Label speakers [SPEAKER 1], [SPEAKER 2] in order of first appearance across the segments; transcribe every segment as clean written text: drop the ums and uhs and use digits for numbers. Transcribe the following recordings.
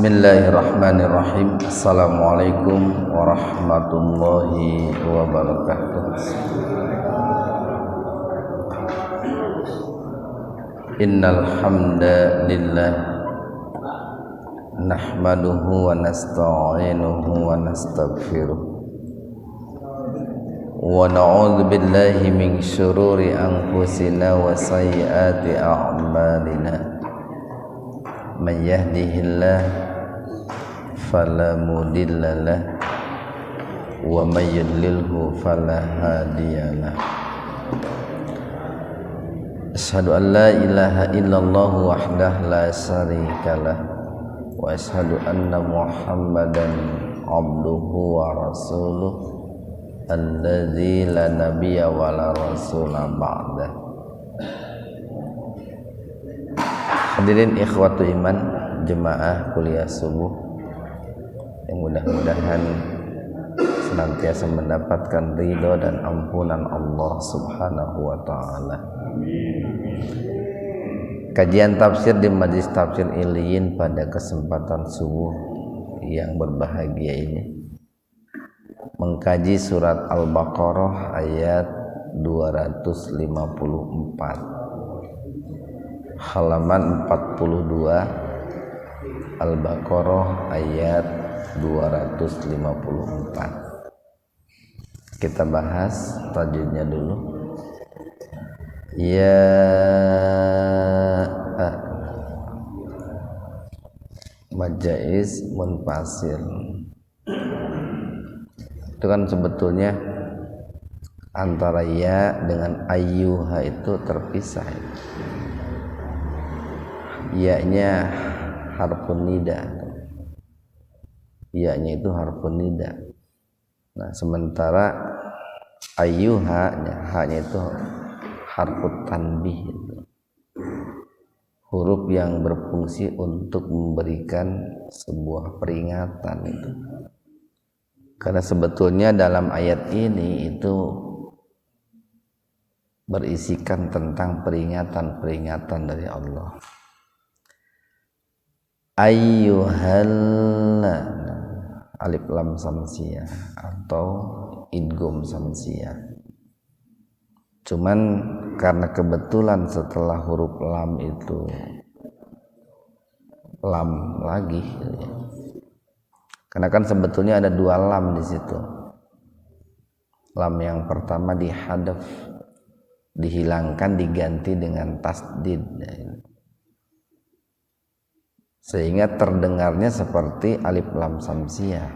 [SPEAKER 1] Bismillahirrahmanirrahim. Assalamualaikum warahmatullahi wabarakatuh. Innal hamdalillah nahmaduhu wa nasta'inuhu wa nastaghfiruh wa na'udzu billahi min syururi anfusina wa sayyiati a'malina. Man yahdihillah fala mudhillalah wa may yudlilhu fala hadiyalah. Asyhadu an la ilaha illallah wahdahu la syarikalah wa asyhadu anna Muhammadan abduhu wa rasuluh alladzi la nabiyya wa la rasula ba'dah. Hadirin ikhwatu iman jemaah kuliah subuh yang mudah-mudahan senantiasa mendapatkan ridho dan ampunan Allah subhanahu wa ta'ala. Kajian tafsir di Majelis Tafsir Iliyin pada kesempatan subuh yang berbahagia ini mengkaji surat Al-Baqarah ayat 254, halaman 42, Al-Baqarah ayat 254. Kita bahas tajwidnya dulu. Ya majaiz munfasil. Itu kan sebetulnya antara ya dengan ayyuha itu terpisah. Ya-nya harfun nida, ya-nya itu harfun nida. Nah, sementara ayyuha, ha-nya itu harfut tanbih, huruf yang berfungsi untuk memberikan sebuah peringatan itu. Karena sebetulnya dalam ayat ini itu berisikan tentang peringatan-peringatan dari Allah. Ayyuhal, alif lam samsiyah atau idgham samsiyah. Cuman karena kebetulan setelah huruf lam itu lam lagi, karena kan sebetulnya ada dua lam di situ. Lam yang pertama dihadaf, dihilangkan, diganti dengan tasdid, sehingga terdengarnya seperti alif lam samsiyah,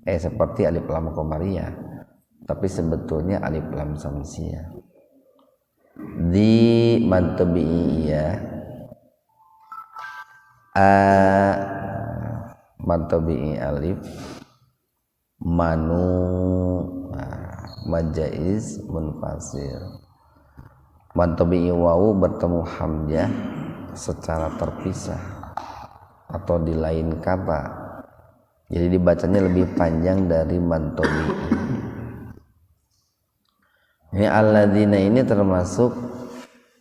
[SPEAKER 1] seperti alif lam qamariyah, tapi sebetulnya alif lam samsiyah. Di mantabi'iyah, mantabi'i alif, manu majaiz munfasil. Mantabi'i wawu bertemu hamzah secara terpisah atau di lain kata, jadi dibacanya lebih panjang dari mantobi. Ini alladzina ini termasuk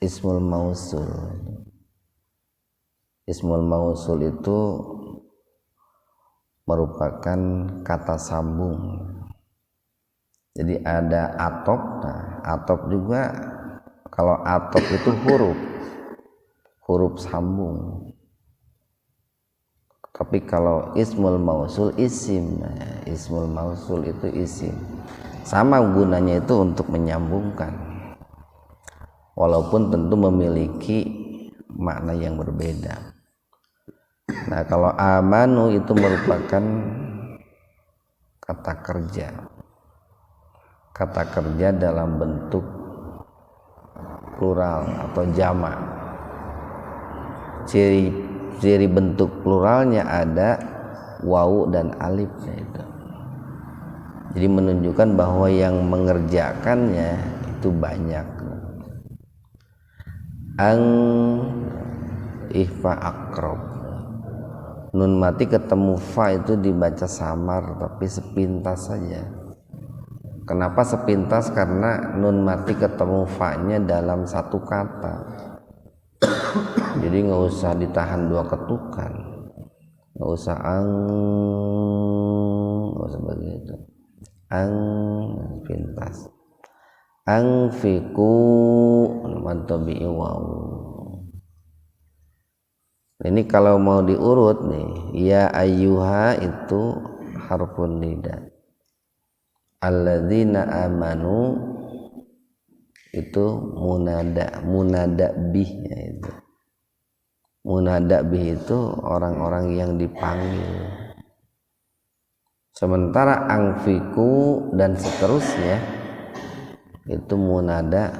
[SPEAKER 1] ismul mausul. Ismul mausul itu merupakan kata sambung. Jadi ada atop. Nah, atop juga, kalau atop itu huruf sambung. Tapi kalau ismul mausul isim, ismul mausul itu isim. Sama gunanya itu untuk menyambungkan, walaupun tentu memiliki makna yang berbeda. Nah, kalau amanu itu merupakan kata kerja dalam bentuk plural atau jamak. Ciri bentuk pluralnya ada wawu dan alifnya itu. Jadi menunjukkan bahwa yang mengerjakannya itu banyak. Ang ihfa akrob, nun mati ketemu fa itu dibaca samar tapi sepintas saja. Kenapa sepintas? Karena nun mati ketemu fa-nya dalam satu kata. Jadi nggak usah ditahan dua ketukan. nggak usah nggak usah begitu. Pintas. Fiku mantobi waw. Ini kalau mau diurut nih, ya ayyuha itu harfun nida. Alladzina amanu itu munada bihnya itu. Munada bih itu orang-orang yang dipanggil. Sementara angfiku dan seterusnya itu munada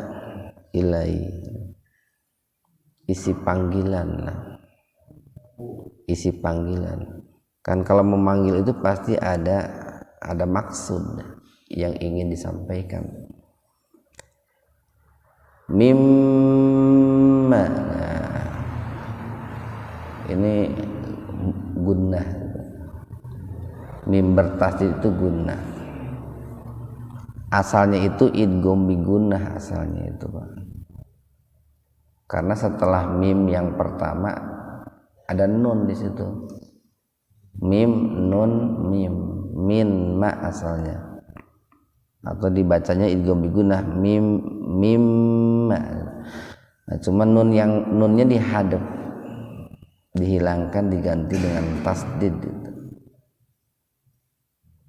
[SPEAKER 1] ilai, isi panggilan lah, isi panggilan. Kan kalau memanggil itu pasti ada maksud yang ingin disampaikan. Mimma, nah, ini gunnah, mim bertasdid itu gunnah. Asalnya itu idgham bi gunnah, asalnya itu Pak. Karena setelah mim yang pertama ada nun di situ. Mim nun mim, min ma asalnya. Atau dibacanya idgham bi gunnah mim ma. Nah, cuman nunnya dihadap, dihilangkan, diganti dengan tasdid itu.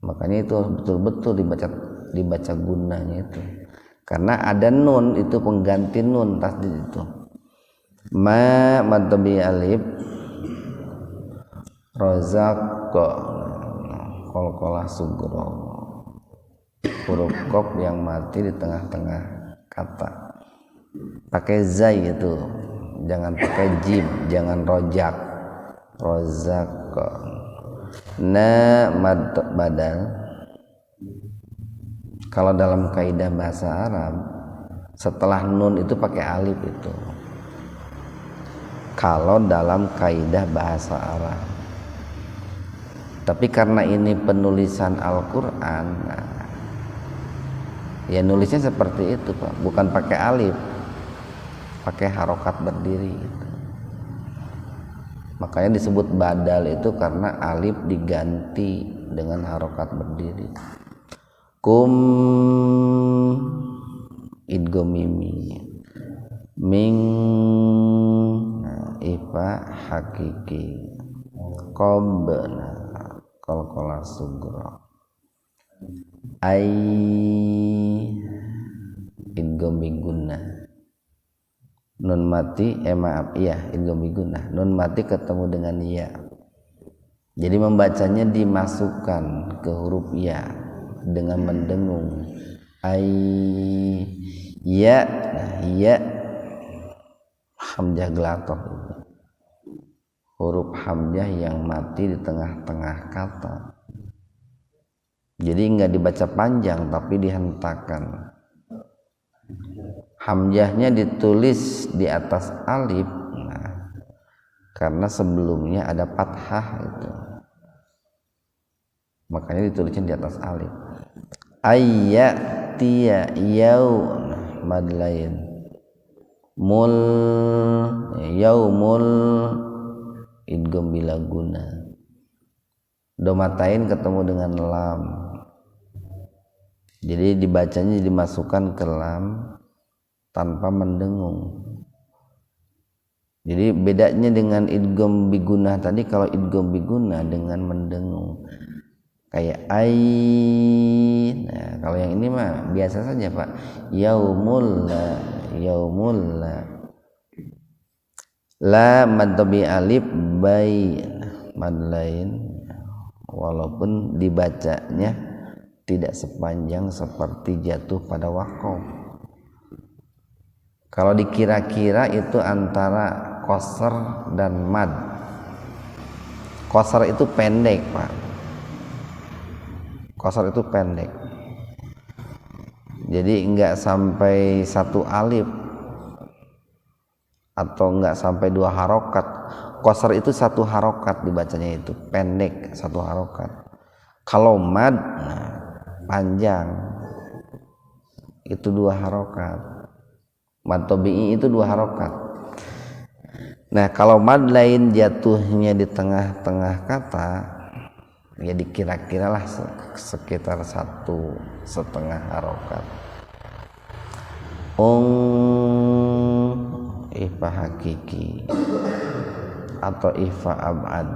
[SPEAKER 1] Makanya itu betul-betul dibaca gunnahnya itu. Karena ada nun itu pengganti nun tasdid itu. Ma madbi alif razaqqa qalqalah sugro, huruf qaf yang mati di tengah-tengah kata. Pakai zai itu, jangan pakai jim, jangan rojak. Razaqqa. Na mad badal. Kalau dalam kaidah bahasa Arab setelah nun itu pakai alif itu. Kalau dalam kaidah bahasa Arab. Tapi karena ini penulisan Al-Qur'an, nah, ya nulisnya seperti itu Pak, bukan pakai alif, pakai harokat berdiri gitu. Makanya disebut badal itu karena alif diganti dengan harokat berdiri. Kum idgham mimi, ming ifa hakiki, qabna qalqalah sugra, ai idgham bi gunnah. Nun mati idgham bi gunnah. Nun mati ketemu dengan ya. Jadi membacanya dimasukkan ke huruf ya dengan mendengung. Ai ya, nah, ya hamzah gelatoh itu. Huruf hamzah yang mati di tengah-tengah kata. Jadi enggak dibaca panjang tapi dihentakkan. Hamzahnya ditulis di atas alif, nah, karena sebelumnya ada fathah itu, makanya ditulisnya di atas alif. Ayatiya yau, mad lain. Mul yaumul idgham bila guna. Domatain ketemu dengan lam, jadi dibacanya dimasukkan ke lam tanpa mendengung. Jadi bedanya dengan idgham bi gunnah tadi, kalau idgham bi gunnah dengan mendengung kayak ai. Nah, kalau yang ini mah biasa saja Pak. Yaumul la mad bi alif bai mad lain, walaupun dibacanya tidak sepanjang seperti jatuh pada waqaf. Kalau dikira-kira itu antara qasr dan mad. Qasr itu pendek Pak. Qasr itu pendek. Jadi enggak sampai satu alif atau enggak sampai dua harokat. Qasr itu satu harokat dibacanya, itu pendek satu harokat. Kalau mad, nah, panjang itu dua harokat. Mad tabi'i itu dua harokat. Nah kalau mad lain jatuhnya di tengah-tengah kata, ya dikira-kiralah sekitar 1,5 harokat. Ifa hakiki atau ifa abad.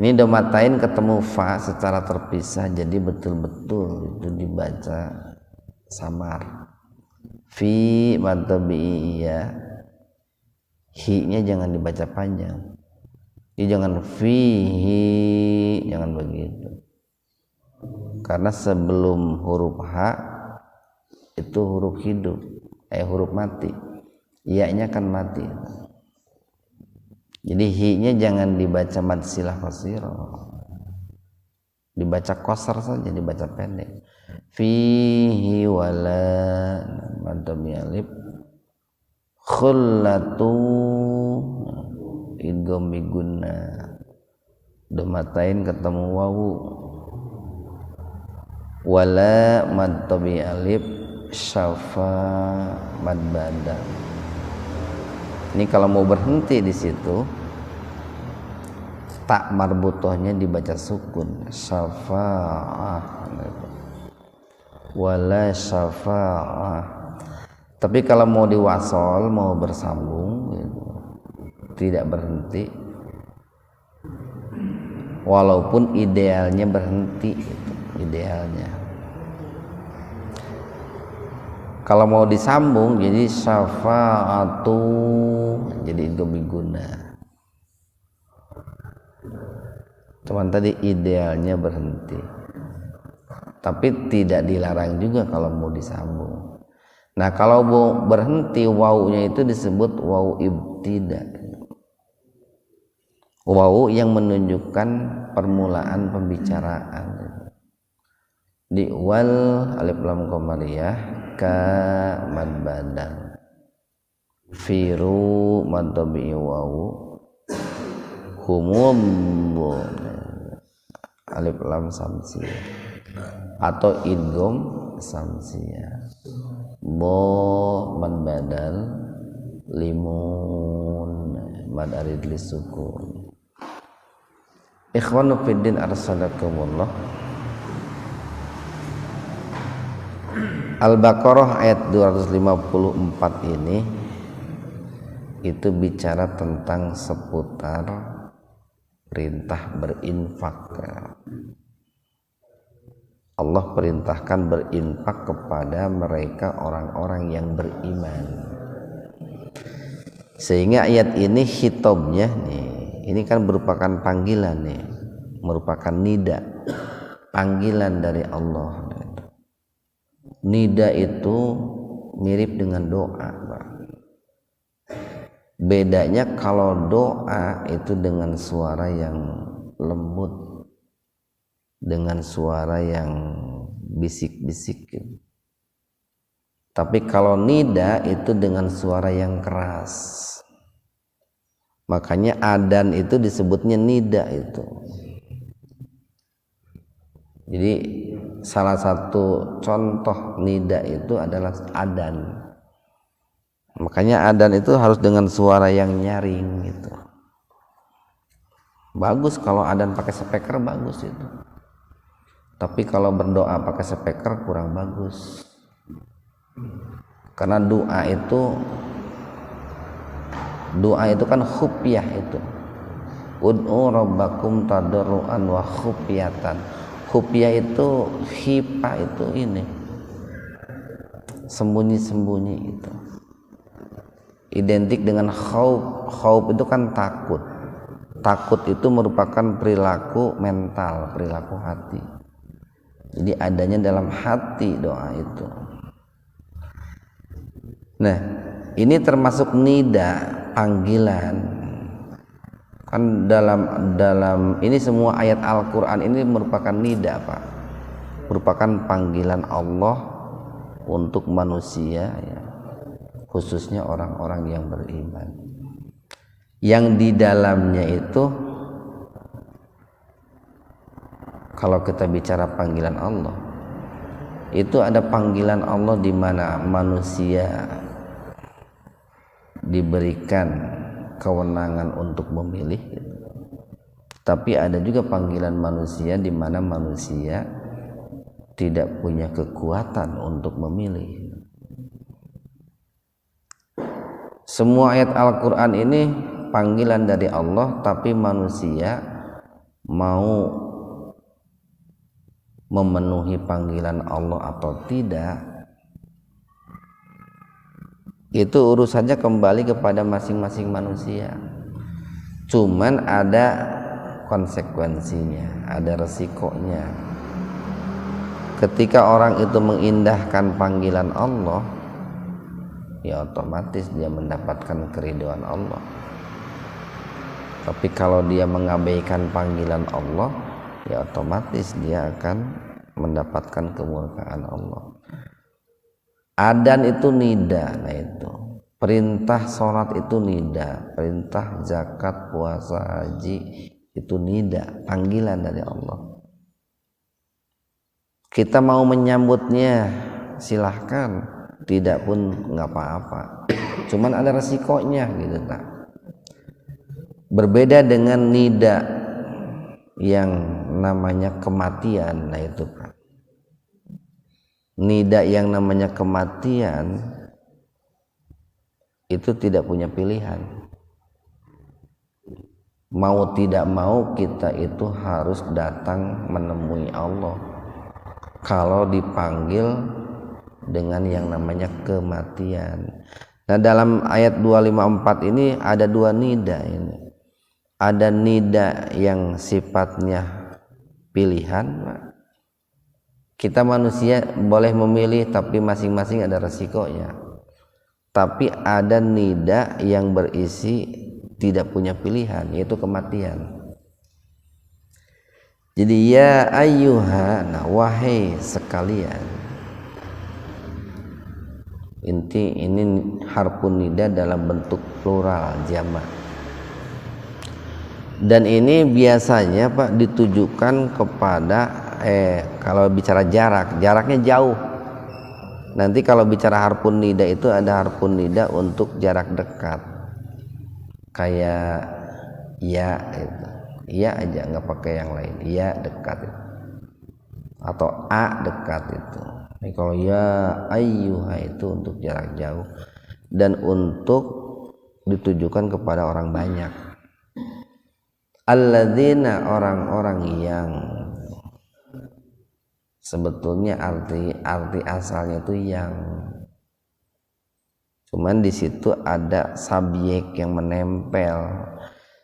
[SPEAKER 1] Ini domatain ketemu fa secara terpisah, jadi betul-betul itu dibaca samar. Fi matabi'iyah, hi-nya jangan dibaca panjang. Jadi jangan fihi, jangan begitu. Karena sebelum huruf H itu huruf hidup, huruf mati. Iya-nya kan mati. Jadi hi-nya jangan dibaca mad silah qasirah. Dibaca qasar saja, dibaca pendek. Fihi wala mad alif khullatu idgham bigunna domatain ketemu wawu wala mad alif syafa mad badal. Ini kalau mau berhenti di situ tak marbutohnya dibaca sukun syafa'ah wala syafa'ah. Tapi kalau mau diwasol, mau bersambung gitu, tidak berhenti, walaupun idealnya berhenti gitu, idealnya. Kalau mau disambung jadi syafa'atu, jadi itu biguna. Cuman tadi idealnya berhenti, tapi tidak dilarang juga kalau mau disambung. Nah kalau mau berhenti, wawunya itu disebut wawu ibtida, wawu yang menunjukkan permulaan pembicaraan. Di wal alif lam qamariyah ka mad badal, firu mad tabi'i wawu, humum alif lam samsiyah atau idgham samsiyah, bo mad badal, limun mad arid lisukun. Ikhwanu fiddin arsalakumullah. Al-Baqarah ayat 254 ini itu bicara tentang seputar perintah berinfak. Allah perintahkan berinfak kepada mereka orang-orang yang beriman. Sehingga ayat ini hitobnya nih, ini kan merupakan panggilan nih, merupakan nida, panggilan dari Allah. Nida itu mirip dengan doa, Pak. Bedanya kalau doa itu dengan suara yang lembut, dengan suara yang bisik-bisik gitu. Tapi kalau nida itu dengan suara yang keras. Makanya adan itu disebutnya nida itu. Jadi salah satu contoh nida itu adalah adan. Makanya adan itu harus dengan suara yang nyaring gitu. Bagus kalau adan pakai speaker, bagus itu. Tapi kalau berdoa pakai speaker kurang bagus. Karena doa itu kan khufyah itu. Ud'u rabbakum tadarruan wa khufyatan. Khufyah itu khifa itu ini. Sembunyi-sembunyi itu. Identik dengan khauf. Khauf itu kan takut. Takut itu merupakan perilaku mental, perilaku hati. Jadi adanya dalam hati doa itu. Nah, ini termasuk nida, panggilan. Kan dalam ini semua ayat Al-Qur'an ini merupakan nida, Pak. Merupakan panggilan Allah untuk manusia ya. Khususnya orang-orang yang beriman. Yang di dalamnya itu kalau kita bicara panggilan Allah, itu ada panggilan Allah di mana manusia diberikan kewenangan untuk memilih, tapi ada juga panggilan manusia di mana manusia tidak punya kekuatan untuk memilih. Semua ayat Al-Quran ini panggilan dari Allah, tapi manusia mau memenuhi panggilan Allah atau tidak, itu urusannya kembali kepada masing-masing manusia. Cuman ada konsekuensinya, ada resikonya. Ketika orang itu mengindahkan panggilan Allah, ya otomatis dia mendapatkan keridhaan Allah. Tapi kalau dia mengabaikan panggilan Allah, ya otomatis dia akan mendapatkan kemurkaan Allah. Adzan itu nida, nah itu perintah sholat itu nida, perintah zakat, puasa, haji itu nida, panggilan dari Allah. Kita mau menyambutnya silahkan, tidak pun nggak apa-apa, cuman ada resikonya gitu tak. Berbeda dengan nida yang namanya kematian, nah itu Pak. Nida yang namanya kematian itu tidak punya pilihan. Mau tidak mau kita itu harus datang menemui Allah kalau dipanggil dengan yang namanya kematian. Nah, dalam ayat 254 ini ada dua nida ini. Ada nida yang sifatnya pilihan, Pak. Kita manusia boleh memilih, tapi masing-masing ada resikonya. Tapi ada nida yang berisi tidak punya pilihan, yaitu kematian. Jadi ya ayyuha, nah wahai sekalian. Inti ini harfun nida dalam bentuk plural jamak. Dan ini biasanya Pak ditujukan kepada kalau bicara jaraknya jauh. Nanti kalau bicara harfun nida itu ada harfun nida untuk jarak dekat, kayak ya itu, ya aja nggak pakai yang lain, ya dekat itu. Atau a dekat itu. Ini kalau ya ayyuha itu untuk jarak jauh dan untuk ditujukan kepada orang banyak. Alladzina, orang-orang yang sebetulnya arti asalnya itu yang, cuman di situ ada subjek yang menempel.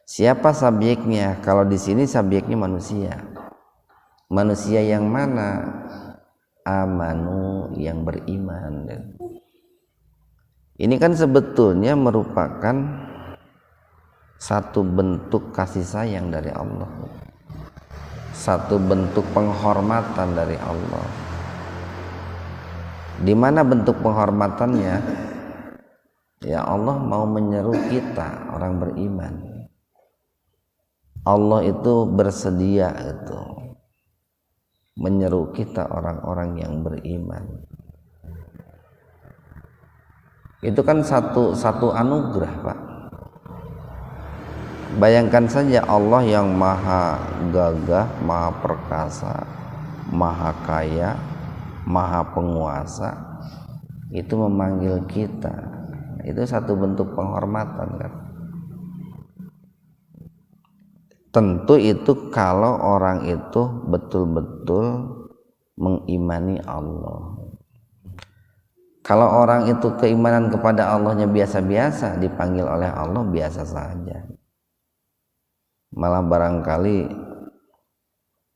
[SPEAKER 1] Siapa subjeknya? Kalau di sini subjeknya manusia. Manusia yang mana? Amanu, yang beriman. Ini kan sebetulnya merupakan satu bentuk kasih sayang dari Allah, satu bentuk penghormatan dari Allah. Di mana bentuk penghormatannya? Ya Allah mau menyeru kita orang beriman. Allah itu bersedia itu menyeru kita orang-orang yang beriman. Itu kan satu anugerah, Pak. Bayangkan saja Allah yang maha gagah, maha perkasa, maha kaya, maha penguasa, itu memanggil kita. Itu satu bentuk penghormatan kan. Tentu itu kalau orang itu betul-betul mengimani Allah. Kalau orang itu keimanan kepada Allahnya biasa-biasa, dipanggil oleh Allah biasa saja. Malah barangkali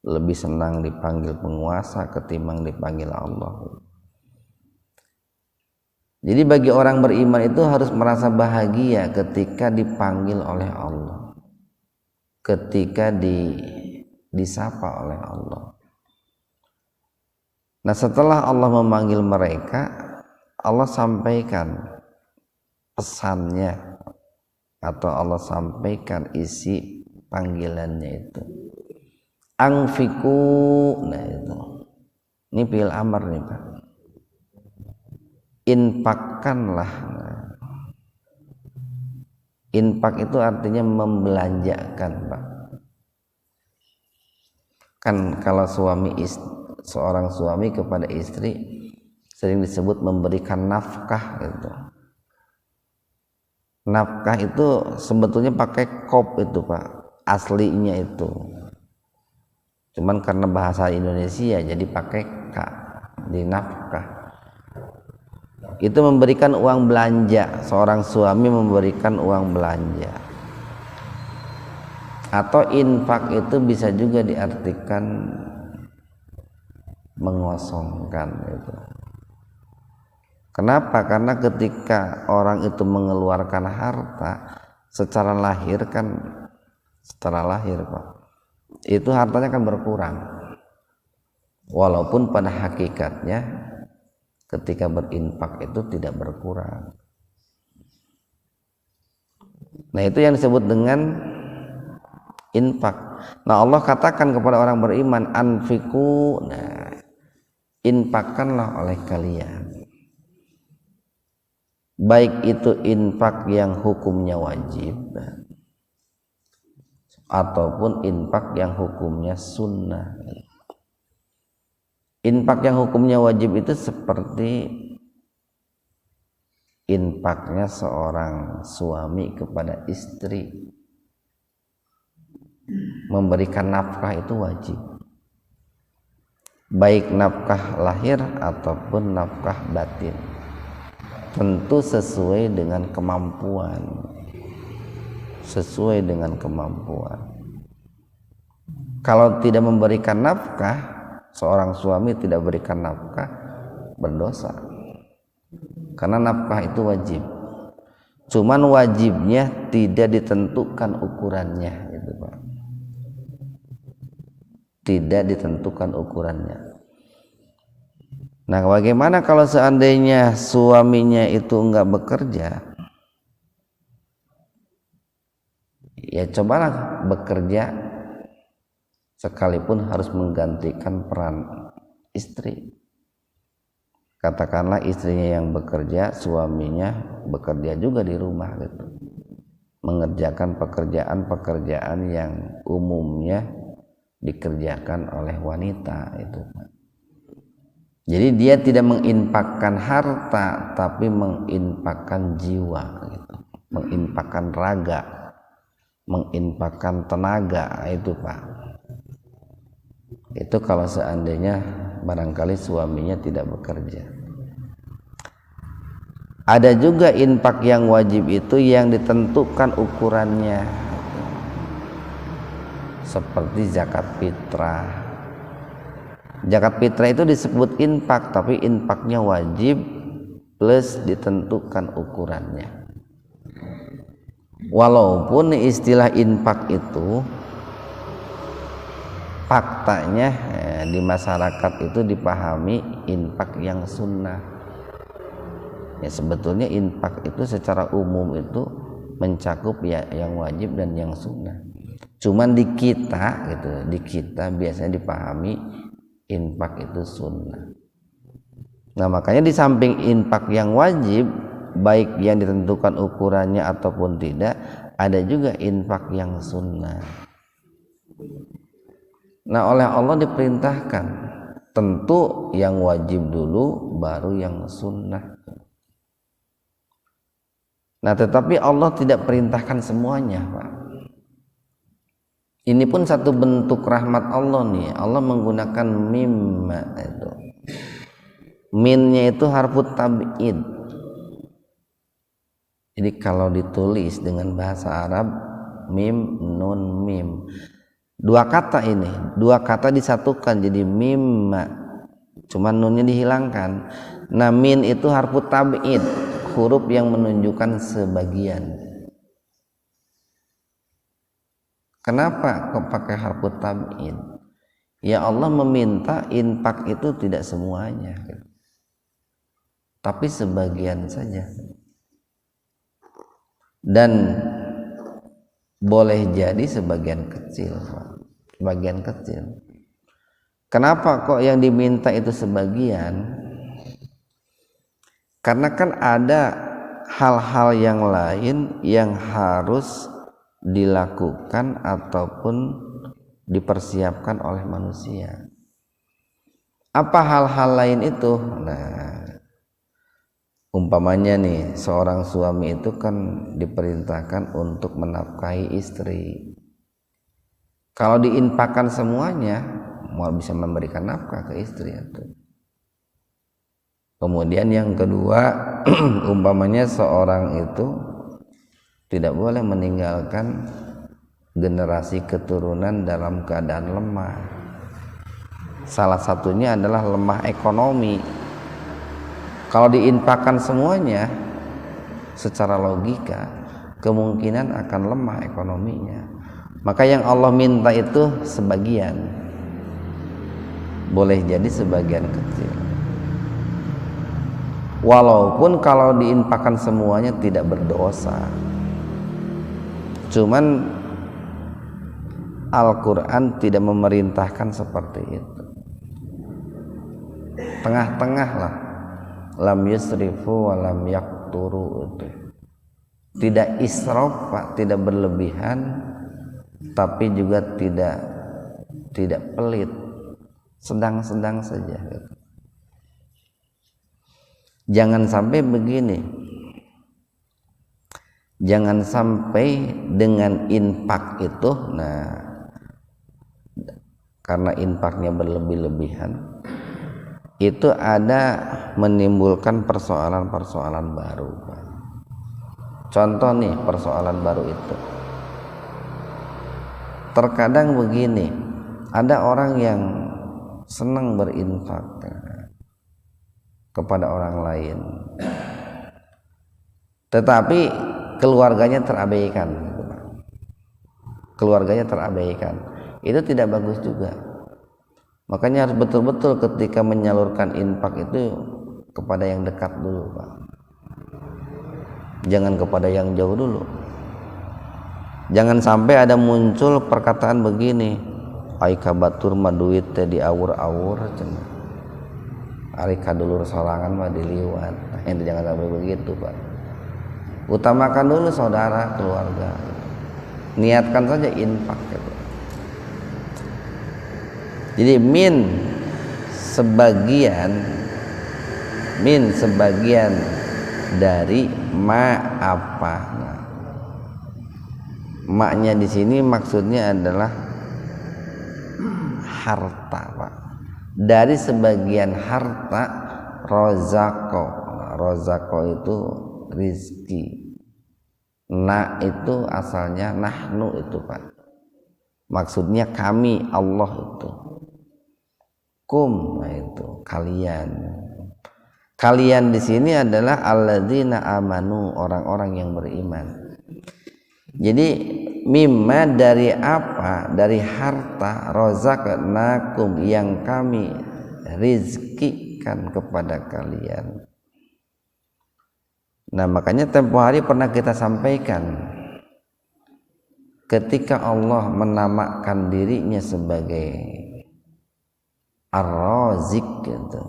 [SPEAKER 1] lebih senang dipanggil penguasa ketimbang dipanggil Allah. Jadi bagi orang beriman itu harus merasa bahagia ketika dipanggil oleh Allah, ketika disapa oleh Allah. Nah, setelah Allah memanggil mereka, Allah sampaikan pesannya atau Allah sampaikan isi panggilannya itu. Angfiku, nah itu. Ini fi'il amr nih Pak. Infakkanlah. Infak itu artinya membelanjakan, Pak. Kan kalau seorang suami kepada istri sering disebut memberikan nafkah gitu. Nafkah itu sebetulnya pakai kop itu, Pak, aslinya itu. Cuman karena bahasa Indonesia jadi pakai k di nafkah. Itu memberikan uang belanja, seorang suami memberikan uang belanja. Atau infak itu bisa juga diartikan mengosongkan itu. Kenapa? Karena ketika orang itu mengeluarkan harta secara lahir Pak, itu hartanya kan berkurang. Walaupun pada hakikatnya ketika berinfak itu tidak berkurang. Nah, itu yang disebut dengan infak. Nah, Allah katakan kepada orang beriman, anfiku, nah, infakkanlah oleh kalian. Baik itu infak yang hukumnya wajib ataupun infak yang hukumnya sunnah. Infak yang hukumnya wajib itu seperti infaknya seorang suami kepada istri. Memberikan nafkah itu wajib, baik nafkah lahir ataupun nafkah batin, tentu sesuai dengan kemampuan. Kalau tidak memberikan nafkah, seorang suami tidak berikan nafkah, berdosa, karena nafkah itu wajib. Cuman wajibnya tidak ditentukan ukurannya, itu Pak. Tidak ditentukan ukurannya. Nah, bagaimana kalau seandainya suaminya itu enggak bekerja? Ya cobalah bekerja sekalipun harus menggantikan peran istri. Katakanlah istrinya yang bekerja, suaminya bekerja juga di rumah gitu. Mengerjakan pekerjaan-pekerjaan yang umumnya dikerjakan oleh wanita itu. Jadi dia tidak menginfakkan harta, tapi menginfakkan jiwa gitu. Menginfakkan raga, menginfakkan tenaga, itu Pak. Itu kalau seandainya barangkali suaminya tidak bekerja. Ada juga infak yang wajib itu yang ditentukan ukurannya, seperti zakat fitrah. Zakat fitrah itu disebut infak, tapi infaknya wajib plus ditentukan ukurannya. Walaupun istilah infak itu faktanya di masyarakat itu dipahami infak yang sunnah. Ya sebetulnya infak itu secara umum itu mencakup ya yang wajib dan yang sunnah. Cuman di kita biasanya dipahami infak itu sunnah. Nah, makanya di samping infak yang wajib, baik yang ditentukan ukurannya ataupun tidak, ada juga infak yang sunnah. Nah, oleh Allah diperintahkan, tentu yang wajib dulu baru yang sunnah. Nah, tetapi Allah tidak perintahkan semuanya, Pak. Ini pun satu bentuk rahmat Allah nih. Allah menggunakan mim itu. Minnya itu harfu tab'id. Jadi kalau ditulis dengan bahasa Arab, mim, nun, mim. Dua kata disatukan jadi mim. Cuman nunnya dihilangkan. Nah, min itu harfu tab'id, huruf yang menunjukkan sebagian. Kenapa kok pakai harfu tab'id? Ya Allah meminta infak itu tidak semuanya, tapi sebagian saja. Dan boleh jadi sebagian kecil. Kenapa kok yang diminta itu sebagian? Karena kan ada hal-hal yang lain yang harus dilakukan ataupun dipersiapkan oleh manusia. Apa hal-hal lain itu? Nah, umpamanya nih, seorang suami itu kan diperintahkan untuk menafkahi istri. Kalau diinfakkan semuanya, mau bisa memberikan nafkah ke istri itu. Kemudian yang kedua, umpamanya seorang itu tidak boleh meninggalkan generasi keturunan dalam keadaan lemah. Salah satunya adalah lemah ekonomi. Kalau diinfakkan semuanya, secara logika kemungkinan akan lemah ekonominya. Maka yang Allah minta itu sebagian, boleh jadi sebagian kecil. Walaupun kalau diinfakkan semuanya tidak berdosa. Cuman Al-Quran tidak memerintahkan seperti itu. Tengah-tengah lah. Lam yusrifu wa lam yakturu itu. Tidak israf, Pak, tidak berlebihan, tapi juga tidak pelit, sedang-sedang saja. Jangan sampai begini. Jangan sampai dengan infak itu, nah, karena infaknya berlebih-lebihan, itu ada menimbulkan persoalan-persoalan baru. Contoh nih persoalan baru itu. Terkadang begini, ada orang yang senang berinfak kepada orang lain, tetapi keluarganya terabaikan. Keluarganya terabaikan. Itu tidak bagus juga. Makanya harus betul-betul ketika menyalurkan infak itu kepada yang dekat dulu, Pak. Jangan kepada yang jauh dulu. Jangan sampai ada muncul perkataan begini, aika batur mah duit teh diawur-awur cenah. Ari kadulur sorangan mah diliwat. Nah, itu jangan sampai begitu, Pak. Utamakan dulu saudara, keluarga. Niatkan saja infak gitu. Jadi sebagian dari ma apa. Nah, maknya di sini maksudnya adalah harta, Pak. Dari sebagian harta rozako. Nah, rozako itu rizki. Na itu asalnya nahnu itu, Pak. Maksudnya kami, Allah itu. Kum, nah itu kalian. Kalian di sini adalah alladzina amanu, orang-orang yang beriman. Jadi mimma dari apa? Dari harta rozaqnakum yang kami rizkikan kepada kalian. Nah, makanya tempo hari pernah kita sampaikan, ketika Allah menamakan dirinya sebagai Ar-Razik gitu,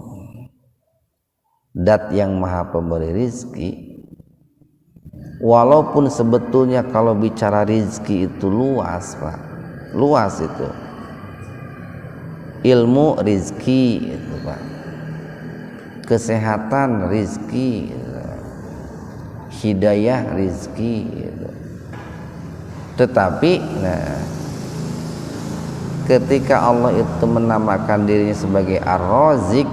[SPEAKER 1] Dat yang maha pemberi rizki, walaupun sebetulnya kalau bicara rizki itu luas, Pak, luas itu, ilmu rizki itu, Pak, kesehatan rizki gitu, hidayah rizki gitu. Tetapi nah, ketika Allah itu menamakan dirinya sebagai Ar-Razik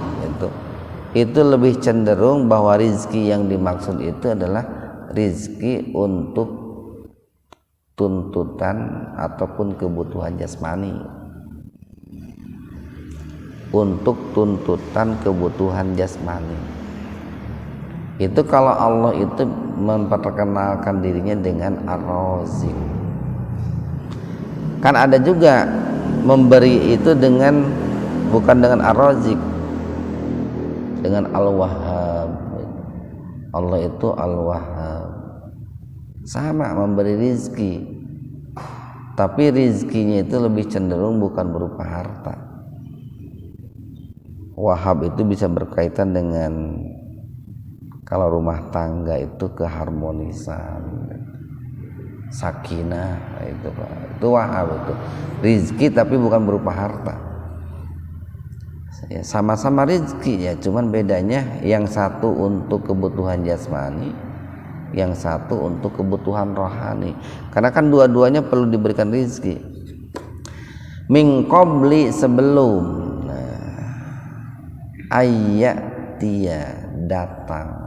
[SPEAKER 1] itu lebih cenderung bahwa rizki yang dimaksud itu adalah rizki untuk tuntutan ataupun kebutuhan jasmani, untuk tuntutan kebutuhan jasmani. Itu kalau Allah itu memperkenalkan dirinya dengan Ar-Razik. Kan ada juga memberi itu dengan bukan dengan Ar-Razik, dengan Al-Wahhab. Allah itu Al-Wahhab, sama memberi rizki, tapi rizkinya itu lebih cenderung bukan berupa harta. Wahhab itu bisa berkaitan dengan Kalau rumah tangga itu keharmonisan, sakinah, itu Pak. Itu wahab itu. Rizki tapi bukan berupa harta. Ya, sama-sama rizki ya, cuman bedanya yang satu untuk kebutuhan jasmani, yang satu untuk kebutuhan rohani. Karena kan dua-duanya perlu diberikan rizki. Min qabli sebelum, ayyatia datang,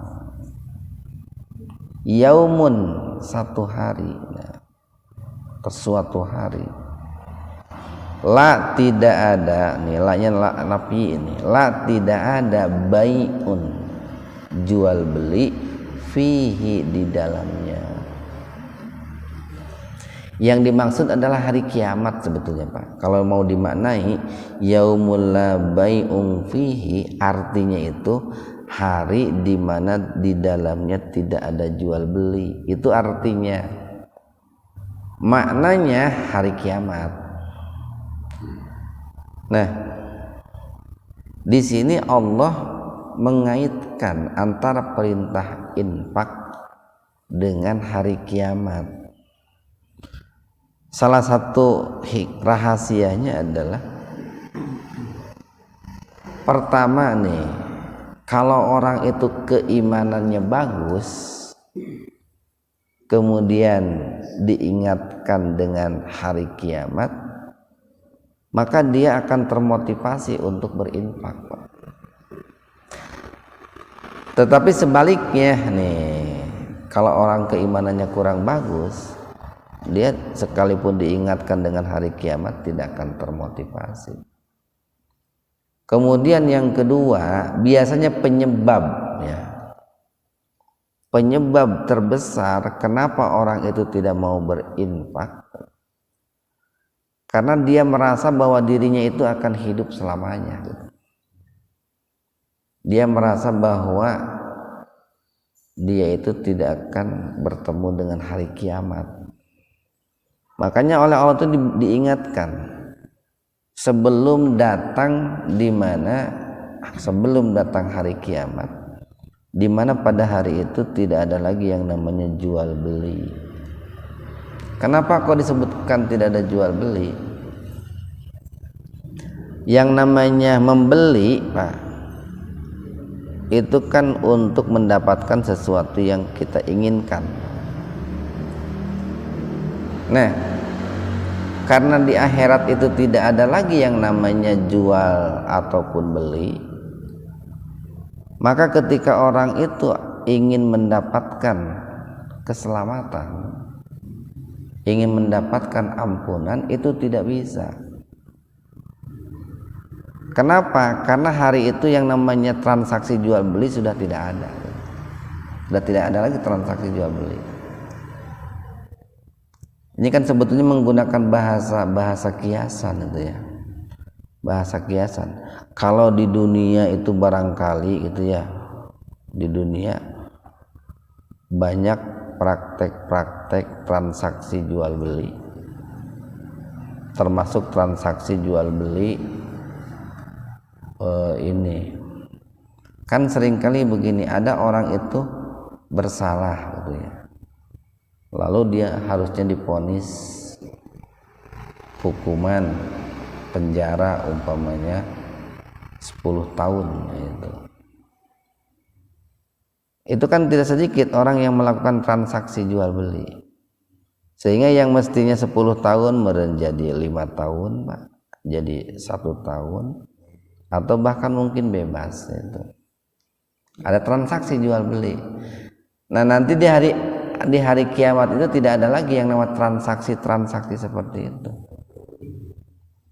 [SPEAKER 1] yaumun satu hari, suatu hari, la tidak ada, nih la-nya la nafi ini, la tidak ada bai'un jual beli fihi di dalamnya. Yang dimaksud adalah hari kiamat sebetulnya Pak. Kalau mau dimaknai yaumul la bai'un fihi, artinya itu hari di mana di dalamnya tidak ada jual beli. Itu artinya. Maknanya hari kiamat. Nah, di sini Allah mengaitkan antara perintah infak dengan hari kiamat. Salah satu rahasianya adalah pertama nih, kalau orang itu keimanannya bagus, kemudian diingatkan dengan hari kiamat, maka dia akan termotivasi untuk berinfak. Tetapi sebaliknya nih, kalau orang keimanannya kurang bagus, dia sekalipun diingatkan dengan hari kiamat tidak akan termotivasi. Kemudian yang kedua, biasanya penyebab terbesar kenapa orang itu tidak mau berinfak, karena dia merasa bahwa dirinya itu akan hidup selamanya. Dia merasa bahwa dia itu tidak akan bertemu dengan hari kiamat. Makanya oleh Allah itu diingatkan sebelum datang sebelum datang hari kiamat, di mana pada hari itu tidak ada lagi yang namanya jual beli. Kenapa kok disebutkan tidak ada jual beli? Yang namanya membeli, Pak, itu kan untuk mendapatkan sesuatu yang kita inginkan. Nah, karena di akhirat itu tidak ada lagi yang namanya jual ataupun beli, maka ketika orang itu ingin mendapatkan keselamatan, ingin mendapatkan ampunan, itu tidak bisa. Kenapa? Karena hari itu yang namanya transaksi jual beli sudah tidak ada. Sudah tidak ada lagi transaksi jual beli. Ini kan sebetulnya menggunakan bahasa kiasan itu ya. Bahasa kiasan. Kalau di dunia itu barangkali gitu ya. Di dunia banyak praktek-praktek transaksi jual beli. Termasuk transaksi jual beli ini. Kan seringkali begini, ada orang itu bersalah gitu ya. Lalu dia harusnya divonis hukuman penjara umpamanya 10 tahun gitu. Itu kan tidak sedikit orang yang melakukan transaksi jual beli, sehingga yang mestinya 10 tahun menjadi 5 tahun, Pak, jadi 1 tahun, atau bahkan mungkin bebas. Itu ada transaksi jual beli. Nah, nanti di hari kiamat itu tidak ada lagi yang namanya transaksi seperti itu.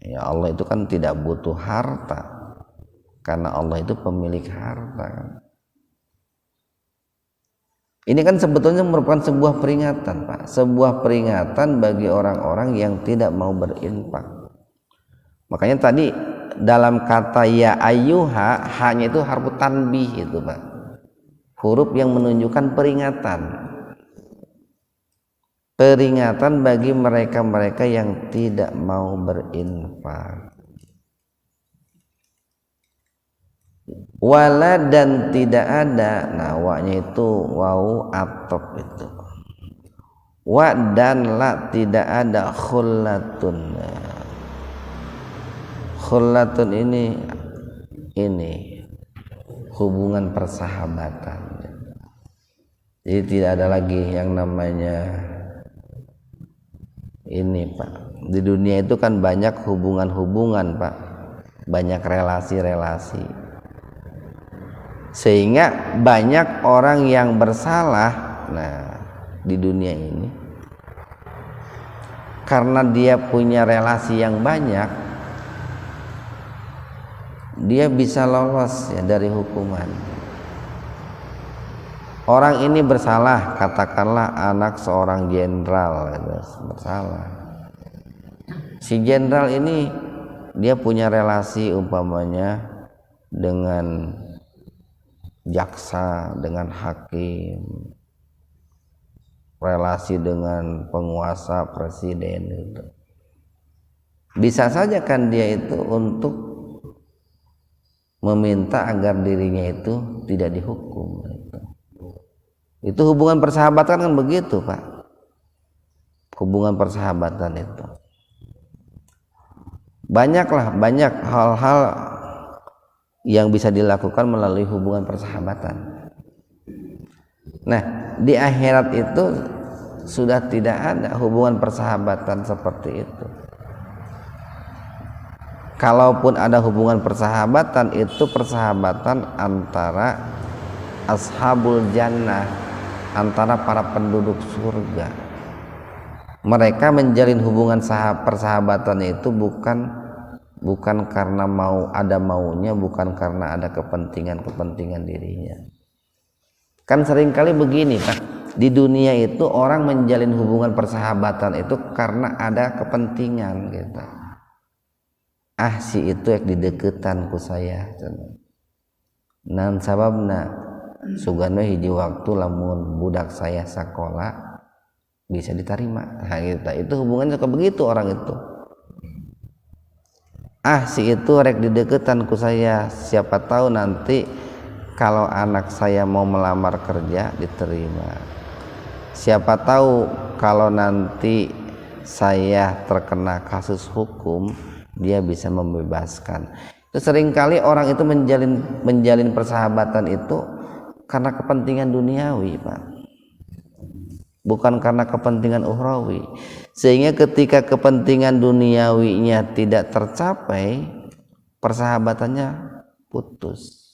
[SPEAKER 1] Ya, Allah itu kan tidak butuh harta, karena Allah itu pemilik harta. Ini kan sebetulnya merupakan sebuah peringatan, Pak, sebuah peringatan bagi orang-orang yang tidak mau berinfak. Makanya tadi dalam kata ya ayyuha, hanya itu harfu tanbih itu, Pak, huruf yang menunjukkan peringatan bagi mereka-mereka yang tidak mau berinfak. wala dan tidak ada. Nah wa-nya itu wau atop itu. Wa dan la tidak ada khullatun. Khullatun ini hubungan persahabatan. Jadi tidak ada lagi yang namanya ini Pak. Di dunia itu kan banyak hubungan-hubungan Pak, banyak relasi-relasi, sehingga banyak orang yang bersalah. Nah di dunia ini karena dia punya relasi yang banyak, dia bisa lolos ya dari hukuman. Orang ini bersalah, katakanlah anak seorang jenderal bersalah. Si jenderal ini dia punya relasi umpamanya dengan jaksa, dengan hakim, relasi dengan penguasa, presiden itu. Bisa saja kan dia itu untuk meminta agar dirinya itu tidak dihukum. Itu hubungan persahabatan kan begitu Pak. Hubungan persahabatan itu banyak hal-hal yang bisa dilakukan melalui hubungan persahabatan. Nah di akhirat itu sudah tidak ada hubungan persahabatan seperti itu. Kalaupun ada hubungan persahabatan, itu persahabatan antara ashabul jannah, antara para penduduk surga. Mereka menjalin hubungan persahabatan itu bukan karena maunya, bukan karena ada kepentingan dirinya. Kan seringkali begini Pak, di dunia itu orang menjalin hubungan persahabatan itu karena ada kepentingan gitu. Si itu yang dideketan ku saya. Nan sababna sugana hiji waktu lamun budak saya sakola bisa diterima. Nah, gitu. Itu hubungannya suka begitu orang itu. Si itu rek dideketan ku saya, siapa tahu nanti kalau anak saya mau melamar kerja diterima. Siapa tahu kalau nanti saya terkena kasus hukum dia bisa membebaskan. Itu seringkali orang itu menjalin persahabatan itu karena kepentingan duniawi Pak, bukan karena kepentingan ukhrawi. Sehingga ketika kepentingan duniawinya tidak tercapai, persahabatannya putus.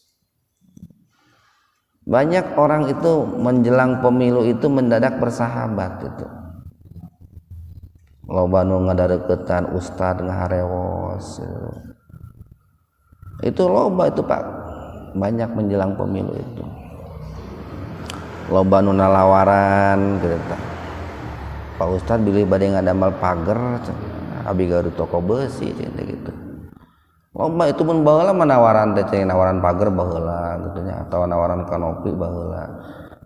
[SPEAKER 1] Banyak orang itu menjelang pemilu itu mendadak bersahabat itu. Loba nu ngadareketan ustad ngaharewos itu loba itu Pak, banyak menjelang pemilu itu. Loba nu nalawaran gitu. Pak ustad bilih bade ngadamel pager abi gawe toko besi gitu. Loba itu pun baheula menawaran teh nawaran pager baheula gitu nya, atau nawaran kanopi baheula.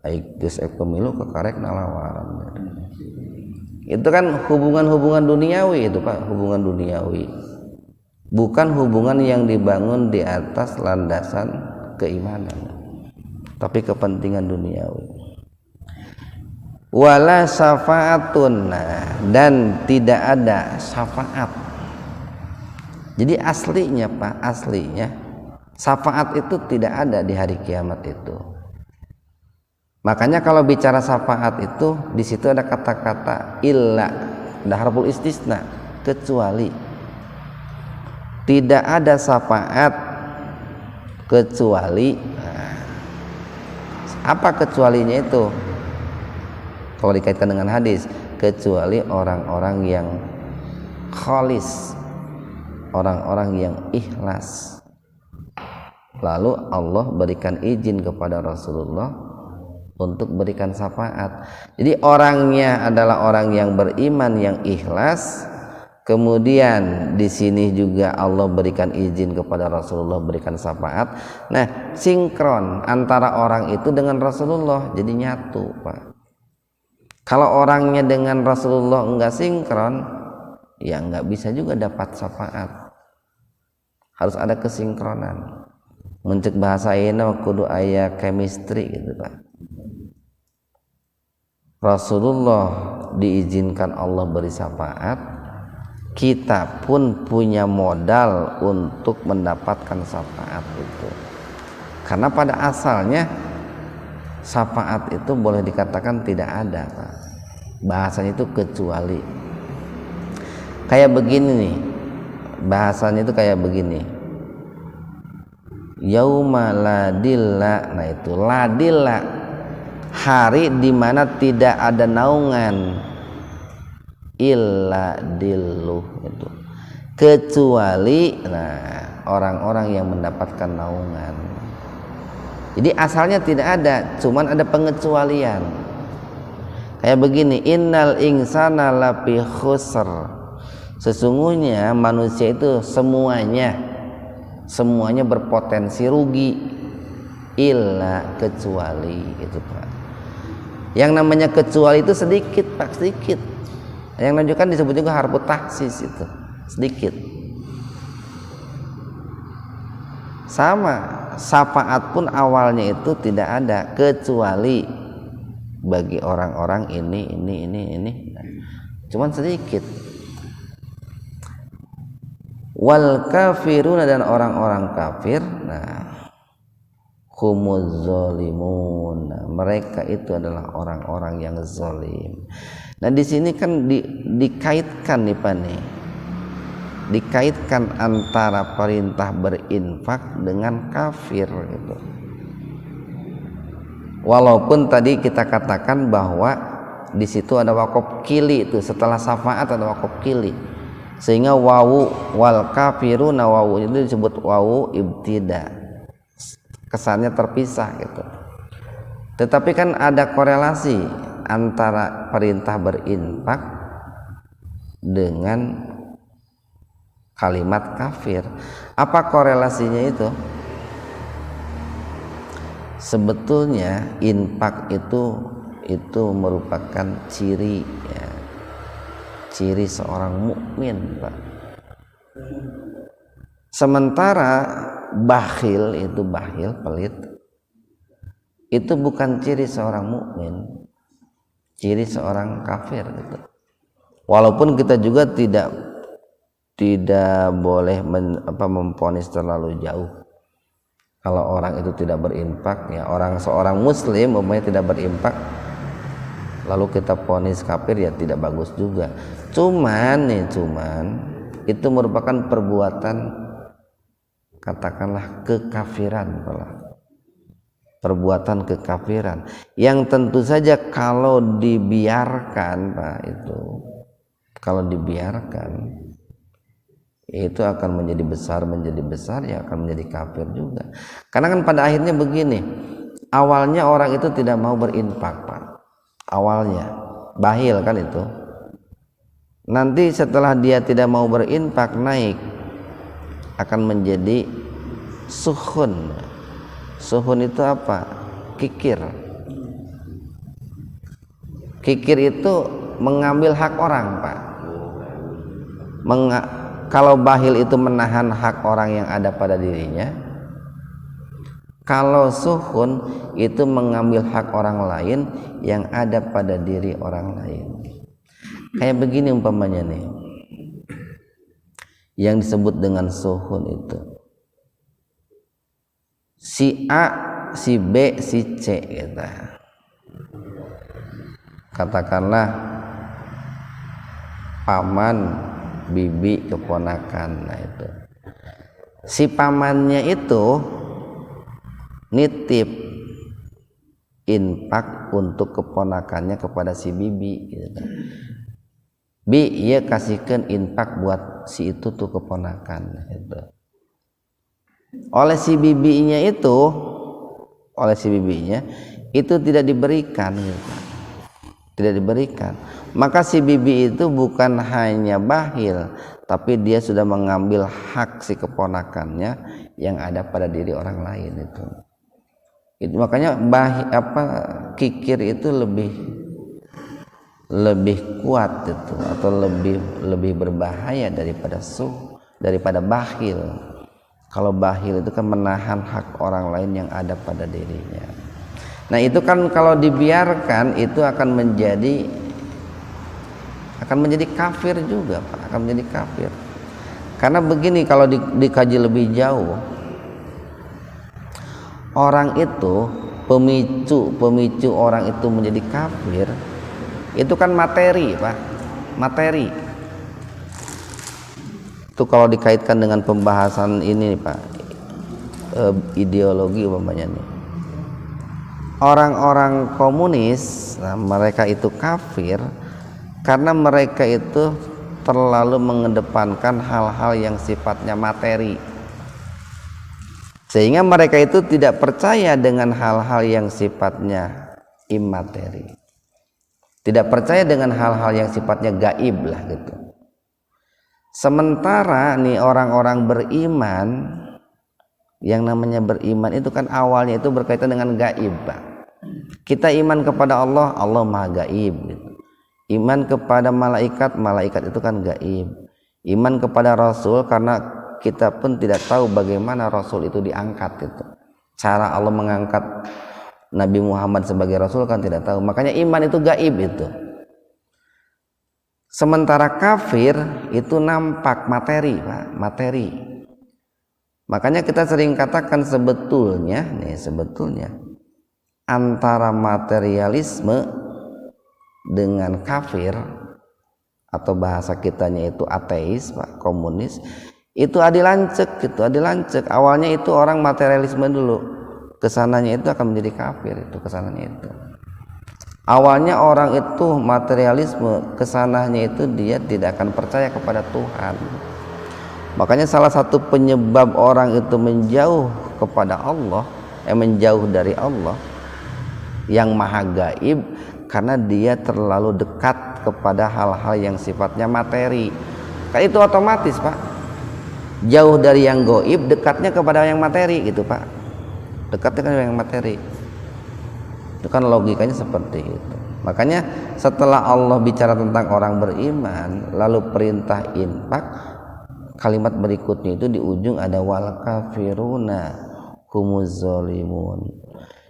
[SPEAKER 1] Ai geus pemilu kekarek nalawaran. Itu kan hubungan duniawi itu Pak, hubungan duniawi, bukan hubungan yang dibangun di atas landasan keimanan, tapi kepentingan duniawi. Wala syafaatun, dan tidak ada syafaat. Jadi aslinya Pak, syafaat itu tidak ada di hari kiamat itu. Makanya kalau bicara syafaat itu di situ ada kata-kata illa, ada harful istisna, kecuali. Tidak ada syafaat kecuali. Apa kecualinya itu? Kalau dikaitkan dengan hadis, kecuali orang-orang yang khalis, orang-orang yang ikhlas. Lalu Allah berikan izin kepada Rasulullah untuk berikan syafaat. Jadi orangnya adalah orang yang beriman, yang ikhlas. Kemudian di sini juga Allah berikan izin kepada Rasulullah berikan syafaat. Nah, sinkron antara orang itu dengan Rasulullah, jadi nyatu Pak. Kalau orangnya dengan Rasulullah enggak sinkron, ya enggak bisa juga dapat syafaat. Harus ada kesinkronan. Mencek bahasa ayeuna kudu aya chemistry gitu Pak. Rasulullah diizinkan Allah beri syafaat, kita pun punya modal untuk mendapatkan syafaat itu. Karena pada asalnya syafaat itu boleh dikatakan tidak ada Pak. Bahasanya itu kecuali. Kayak begini nih, bahasanya itu kayak begini. Yauma ladilla, nah itu ladilla, hari dimana tidak ada naungan, illa dilluh itu, kecuali nah orang-orang yang mendapatkan naungan. Jadi asalnya tidak ada, cuman ada pengecualian. Kayak begini, innal insana lafi khusr, sesungguhnya manusia itu semuanya berpotensi rugi, illa kecuali itu Pak. Yang namanya kecuali itu sedikit Pak, sedikit. Yang menunjukkan disebut juga harfu tahsis, itu sedikit. Sama syafaat pun awalnya itu tidak ada kecuali bagi orang-orang ini, cuman sedikit. Wal kafiruna, dan orang-orang kafir, nah humuz zalimun, mereka itu adalah orang-orang yang zalim. Nah di sini kan dikaitkan nih Pak nih, dikaitkan antara perintah berinfak dengan kafir gitu. Walaupun tadi kita katakan bahwa di situ ada wakaf kili, itu setelah syafaat ada wakaf kili, sehingga wawu wal kafiruna, wawu itu disebut wawu ibtida, kesannya terpisah gitu. Tetapi kan ada korelasi antara perintah berinfak dengan kalimat kafir. Apa korelasinya itu? Sebetulnya infak itu merupakan ciri ya, ciri seorang mukmin Pak. Sementara bakhil itu pelit, itu bukan ciri seorang mukmin, ciri seorang kafir gitu. Walaupun kita juga tidak boleh memvonis terlalu jauh. Kalau orang itu tidak berinfak, ya seorang muslim umpamanya tidak berinfak, lalu kita vonis kafir, ya tidak bagus juga. Cuman itu merupakan perbuatan, katakanlah kekafiran, perbuatan kekafiran yang tentu saja kalau dibiarkan Pak, itu kalau dibiarkan itu akan menjadi besar, ya akan menjadi kafir juga. Karena kan pada akhirnya begini, awalnya orang itu tidak mau berinfak Pak, awalnya bahil kan itu. Nanti setelah dia tidak mau berinfak, naik akan menjadi suhun. Suhun itu apa? Kikir. Kikir itu mengambil hak orang Pak. Kalau bahil itu menahan hak orang yang ada pada dirinya, kalau suhun itu mengambil hak orang lain yang ada pada diri orang lain. Kayak begini umpamanya nih, yang disebut dengan suhun itu si A, si B, si C gitu. Katakanlah paman, bibi, keponakan. Nah itu si pamannya itu nitip infak untuk keponakannya kepada si bibi gitu. Bi, ia kasihkan infak buat si itu tuh keponakan gitu. Oleh si bibinya itu tidak diberikan gitu. Tidak diberikan. Maka si bibi itu bukan hanya bahil, tapi dia sudah mengambil hak si keponakannya yang ada pada diri orang lain itu. Itu makanya kikir itu lebih kuat itu, atau lebih berbahaya daripada bahil. Kalau bakhil itu kan menahan hak orang lain yang ada pada dirinya. Nah itu kan kalau dibiarkan itu akan menjadi kafir juga Pak, akan menjadi kafir. Karena begini, kalau dikaji lebih jauh, orang itu pemicu orang itu menjadi kafir itu kan materi Pak, materi. Itu kalau dikaitkan dengan pembahasan ini Pak, ideologi umpamanya nih. Orang-orang komunis, nah, mereka itu kafir karena mereka itu terlalu mengedepankan hal-hal yang sifatnya materi, sehingga mereka itu tidak percaya dengan hal-hal yang sifatnya imateri, tidak percaya dengan hal-hal yang sifatnya gaib lah gitu. Sementara nih orang-orang beriman, yang namanya beriman itu kan awalnya itu berkaitan dengan gaib Pak. Kita iman kepada Allah, Allah maha gaib gitu. Iman kepada malaikat, malaikat itu kan gaib. Iman kepada Rasul, karena kita pun tidak tahu bagaimana Rasul itu diangkat gitu. Cara Allah mengangkat Nabi Muhammad sebagai Rasul kan tidak tahu. Makanya iman itu gaib itu. Sementara kafir itu nampak, materi Pak, materi. Makanya kita sering katakan sebetulnya antara materialisme dengan kafir, atau bahasa kitanya itu ateis Pak, komunis, itu adilancek gitu, adilancek. Awalnya itu orang materialisme dulu, kesananya itu akan menjadi kafir, itu kesananya itu. Awalnya orang itu materialisme, kesananya itu dia tidak akan percaya kepada Tuhan. Makanya salah satu penyebab orang itu menjauh kepada Allah, menjauh dari Allah yang maha gaib, karena dia terlalu dekat kepada hal-hal yang sifatnya materi. Kan itu otomatis Pak, jauh dari yang gaib, dekatnya kepada yang materi gitu Pak, dekatnya kepada yang materi. Itu kan logikanya seperti itu. Makanya setelah Allah bicara tentang orang beriman, lalu perintah infak, kalimat berikutnya itu di ujung ada wal kafiruna humuz zalimun.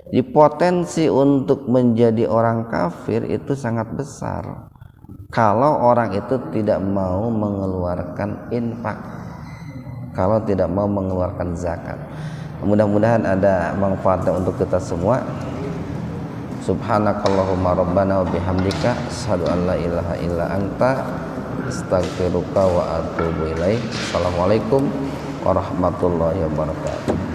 [SPEAKER 1] Di potensi untuk menjadi orang kafir itu sangat besar kalau orang itu tidak mau mengeluarkan infak, kalau tidak mau mengeluarkan zakat. Mudah-mudahan ada manfaatnya untuk kita semua. Subhanakallahumma rabbana wa bihamdika asyhadu an la ilaha illa anta astaghfiruka wa atubu ilaik. Assalamualaikum warahmatullahi wabarakatuh.